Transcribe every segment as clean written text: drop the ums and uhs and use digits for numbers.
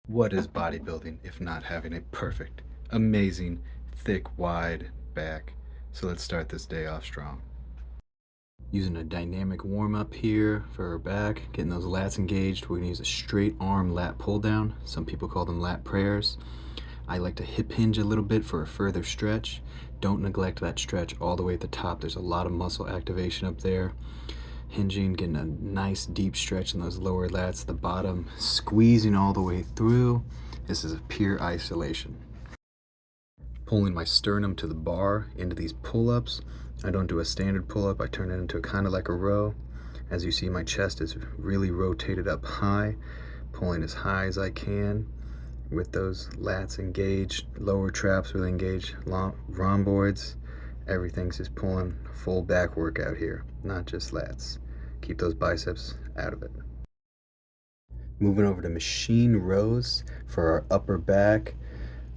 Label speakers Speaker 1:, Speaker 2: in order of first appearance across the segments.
Speaker 1: What is bodybuilding if not having a perfect, amazing, thick, wide back? So let's start this day off strong. Using a dynamic warm up here for our back, getting those lats engaged. We're gonna use a straight arm lat pull down. Some people call them lat prayers. I like to hip hinge a little bit for a further stretch. Don't neglect that stretch all the way at the top. There's a lot of muscle activation up there. Hinging, getting a nice deep stretch in those lower lats, the bottom squeezing all the way through. This is a pure isolation. Pulling my sternum to the bar into these pull-ups. I don't do a standard pull-up, I turn it into kind of like a row. As you see, my chest is really rotated up high, pulling as high as I can with those lats engaged, lower traps really engaged, rhomboids. Everything's just pulling full back workout here, not just lats. Keep those biceps out of it. Moving over to machine rows for our upper back.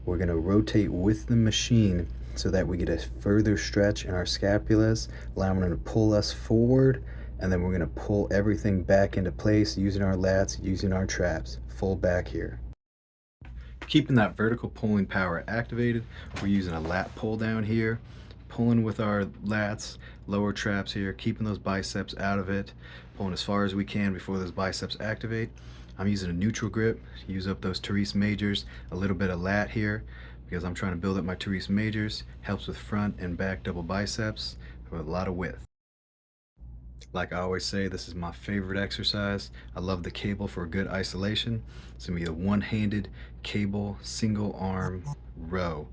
Speaker 1: We're going to rotate with the machine so that we get a further stretch in our scapulas, allowing them to pull us forward, and then we're going to pull everything back into place using our lats, using our traps. Full back here. Keeping that vertical pulling power activated, we're using a lat pull down here, pulling with our lats, lower traps here, keeping those biceps out of it, pulling as far as we can before those biceps activate. I'm using a neutral grip, use up those teres majors, a little bit of lat here because I'm trying to build up my teres majors, helps with front and back double biceps with a lot of width. Like I always say, this is my favorite exercise. I love the cable for a good isolation. It's gonna be a one-handed cable, single arm row.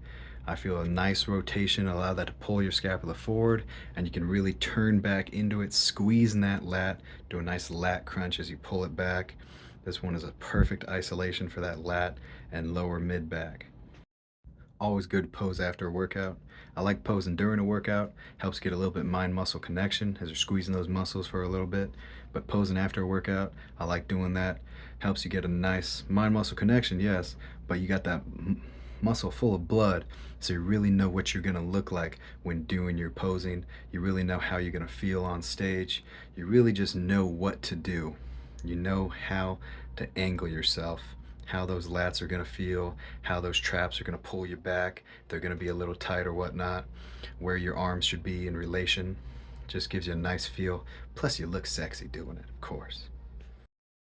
Speaker 1: I feel a nice rotation, allow that to pull your scapula forward, and you can really turn back into it, squeezing that lat, do a nice lat crunch as you pull it back. This one is a perfect isolation for that lat and lower mid back. Always good to pose after a workout. I like posing during a workout, helps get a little bit mind-muscle connection as you're squeezing those muscles for a little bit. But posing after a workout, I like doing that. Helps you get a nice mind-muscle connection, yes, but you got that muscle full of blood, so you really know what you're gonna look like when doing your posing. You really know how you're gonna feel on stage. You really just know what to do. You know how to angle yourself, how those lats are going to feel, how those traps are going to pull you back. They're going to be a little tight or whatnot, where your arms should be in relation. Just gives you a nice feel. Plus, you look sexy doing it, of course.